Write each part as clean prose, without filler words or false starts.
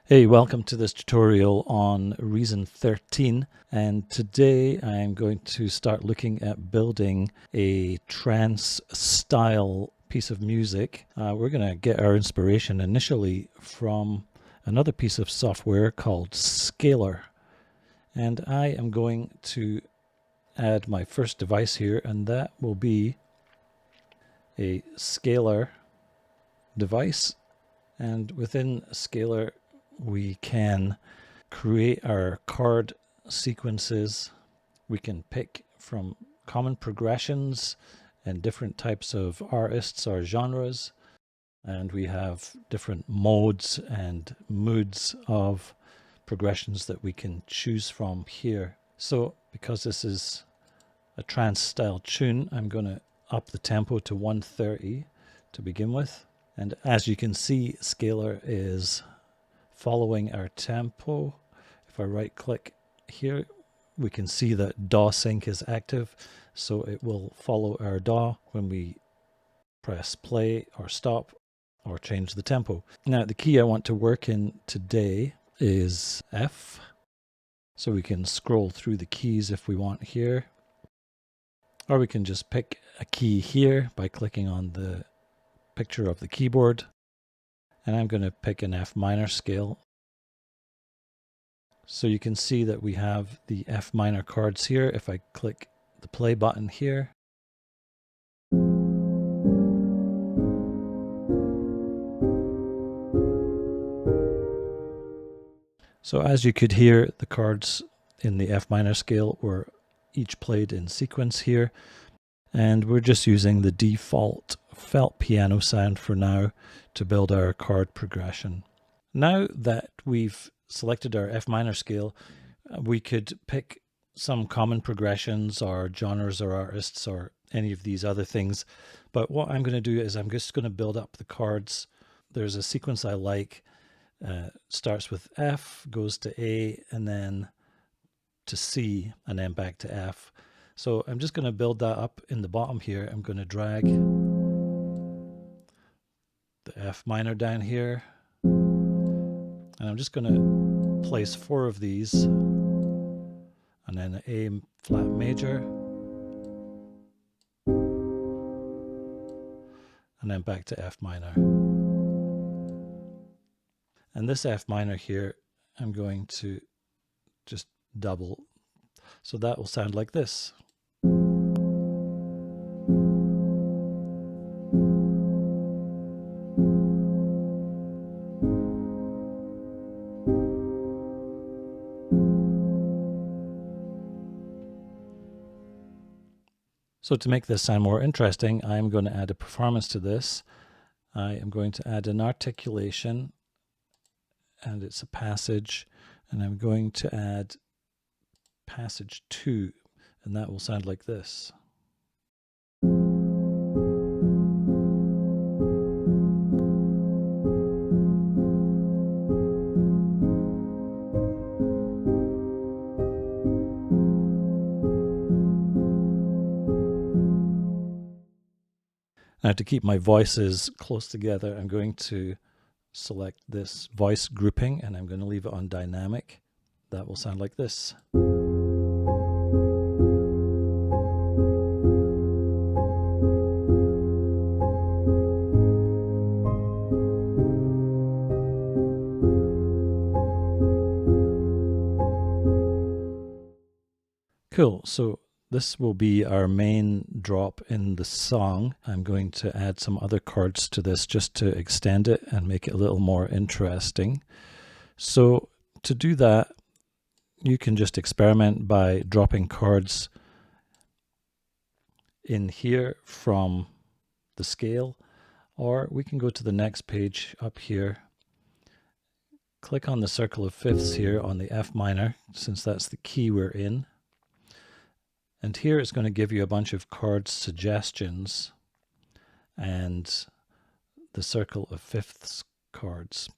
Hey, welcome to this tutorial on Reason 13, and today I'm going to start looking at building a trance style piece of music. We're going to get our inspiration initially from another piece of software called Scalar, and I am going to add my first device here, and that will be a scalar device. And within Scalar we can create our chord sequences. We can pick from common progressions and different types of artists or genres, and we have different modes and moods of progressions that we can choose from here. So because this is a trance style tune, I'm going to up the tempo to 130 to begin with. And as you can see, Scalar is following our tempo. If I right click here, we can see that DAW sync is active, so it will follow our DAW when we press play or stop or change the tempo. Now the key I want to work in today is F, so we can scroll through the keys if we want here, or we can just pick a key here by clicking on the picture of the keyboard, and I'm going to pick an F minor scale. So you can see that we have the F minor chords here. If I click the play button here, so as you could hear, the chords in the F minor scale were each played in sequence here, and we're just using the default felt piano sound for now to build our chord progression. Now that we've selected our F minor scale, we could pick some common progressions or genres or artists or any of these other things. But what I'm going to do is I'm just going to build up the chords. There's a sequence I like. Starts with F, goes to A, and then to C, and then back to F. So I'm just going to build that up in the bottom here. I'm going to drag the F minor down here, and I'm just going to place 4 of these, and then an A flat major, and then back to F minor. And this F minor here, I'm going to just double. So that will sound like this. So to make this sound more interesting, I'm going to add a performance to this. I am going to add an articulation, and it's a passage, and I'm going to add passage 2, and that will sound like this. Now to keep my voices close together, I'm going to select this voice grouping, and I'm going to leave it on dynamic. That will sound like this. Cool. So this will be our main drop in the song. I'm going to add some other chords to this just to extend it and make it a little more interesting. So to do that, you can just experiment by dropping chords in here from the scale, or we can go to the next page up here, click on the circle of fifths here on the F minor, since that's the key we're in. And here it's going to give you a bunch of chord suggestions and the circle of fifths chords.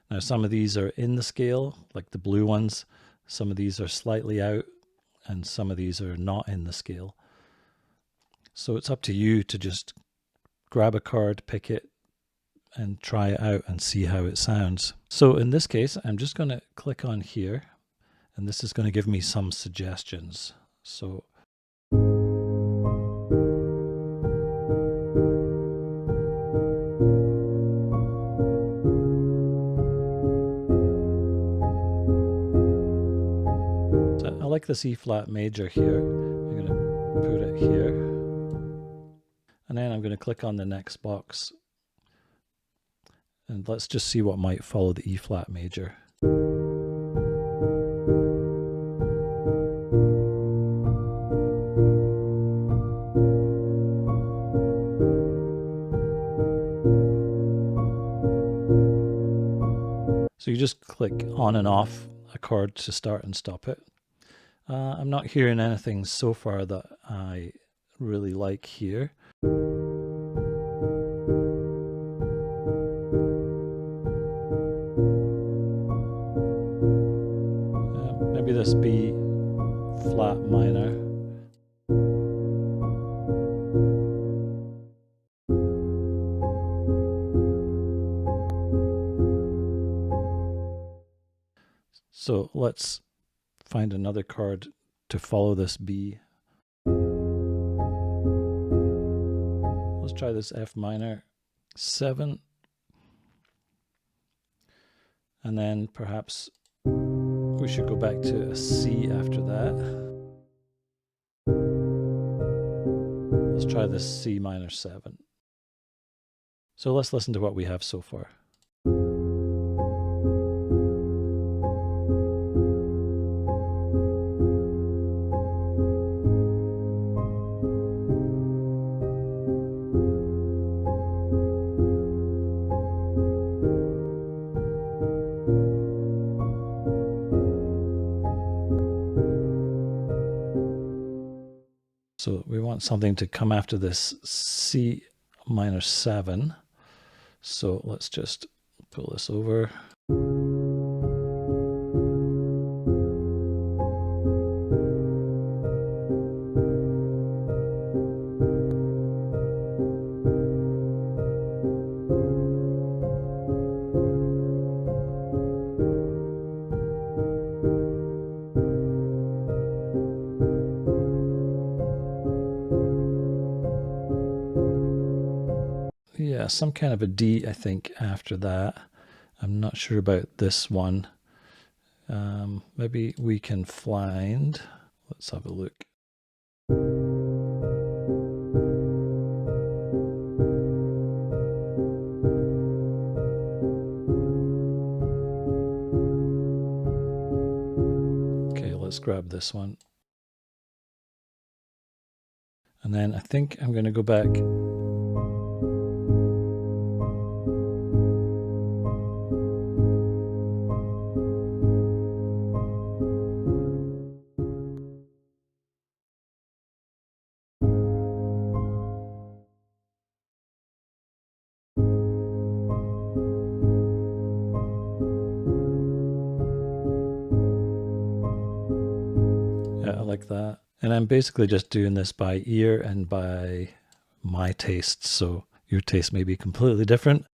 Now some of these are in the scale, like the blue ones. Some of these are slightly out, and some of these are not in the scale. So it's up to you to just grab a chord, pick it, and try it out and see how it sounds. So in this case, I'm just going to click on here, and this is going to give me some suggestions. So I like this E flat major here. I'm going to put it here. And then I'm going to click on the next box. And let's just see what might follow the E flat major. So you just click on and off a chord to start and stop it. I'm not hearing anything so far that I really like here. Maybe this B flat minor. So let's find another chord to follow this B. Let's try this F minor 7. And then perhaps we should go back to a C after that. Let's try this C minor 7. So let's listen to what we have so far. So we want something to come after this C minor 7. So let's just pull this over. Yeah, some kind of a D, I think, after that. I'm not sure about this one. Maybe we can find. Let's have a look. Okay, let's grab this one. And then I think I'm going to go back. Yeah, I like that. And I'm basically just doing this by ear and by my taste, so your taste may be completely different.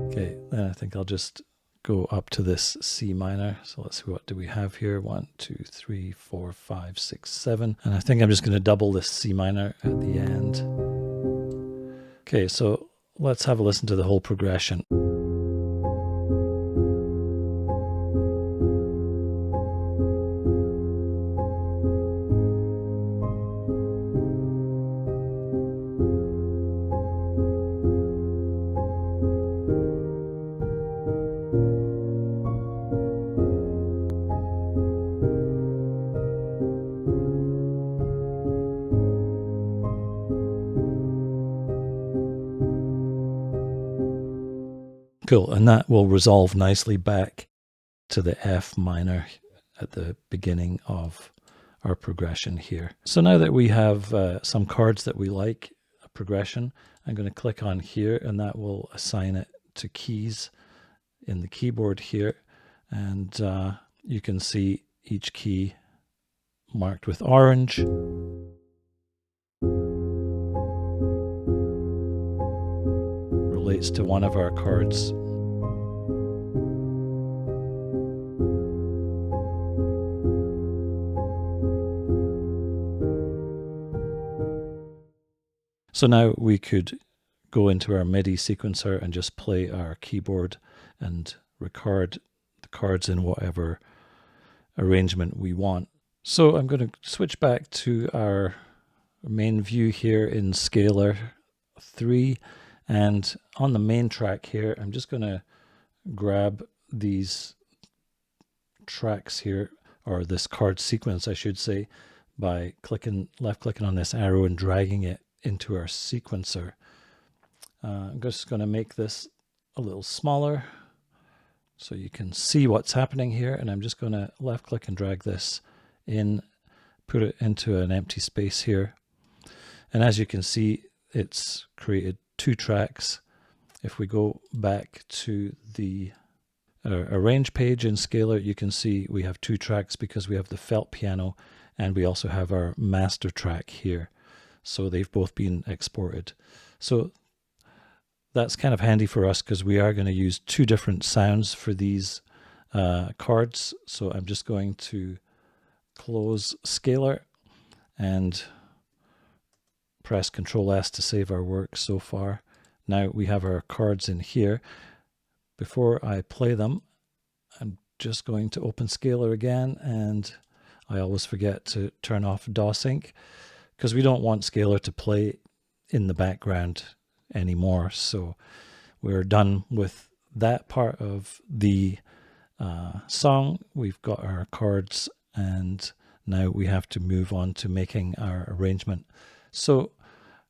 Okay, then I think I'll just go up to this C minor. So let's see, what do we have here? 1, 2, 3, 4, 5, 6, 7. And I think I'm just going to double this C minor at the end. Okay, so let's have a listen to the whole progression. Cool, and that will resolve nicely back to the F minor at the beginning of our progression here. So now that we have some chords that we like, a progression, I'm going to click on here, and that will assign it to keys in the keyboard here. And you can see each key marked with orange. relates to one of our chords. So now we could go into our MIDI sequencer and just play our keyboard and record the chords in whatever arrangement we want. So I'm going to switch back to our main view here in Scalar 3, and on the main track here I'm just going to grab these tracks here, or this chord sequence I should say, by left clicking on this arrow and dragging it into our sequencer. I'm just going to make this a little smaller so you can see what's happening here, and I'm just going to left click and drag this in, put it into an empty space here, and as you can see it's created two tracks. If we go back to the arrange page in Scalar, you can see we have two tracks because we have the felt piano and we also have our master track here. So they've both been exported. So that's kind of handy for us because we are going to use two different sounds for these chords. So I'm just going to close Scalar and press Control S to save our work so far. Now we have our chords in here. Before I play them, I'm just going to open Scalar again, and I always forget to turn off DAW sync because we don't want Scalar to play in the background anymore. So we're done with that part of the song. We've got our chords, and now we have to move on to making our arrangement. So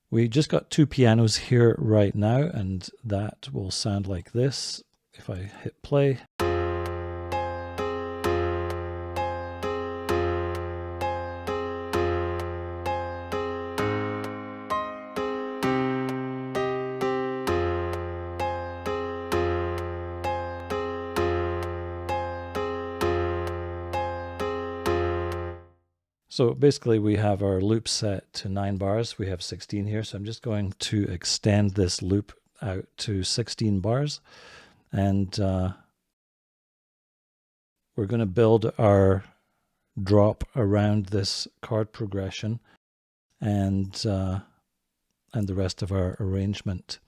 we just got two pianos here right now, and that will sound like this if I hit play. So basically we have our loop set to 9 bars. We have 16 here, so I'm just going to extend this loop out to 16 bars. And we're going to build our drop around this chord progression and the rest of our arrangement.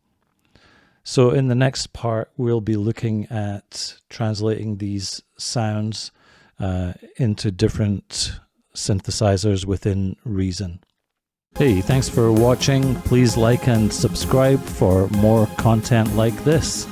So in the next part, we'll be looking at translating these sounds into different synthesizers within Reason. Hey, thanks for watching. Please like and subscribe for more content like this.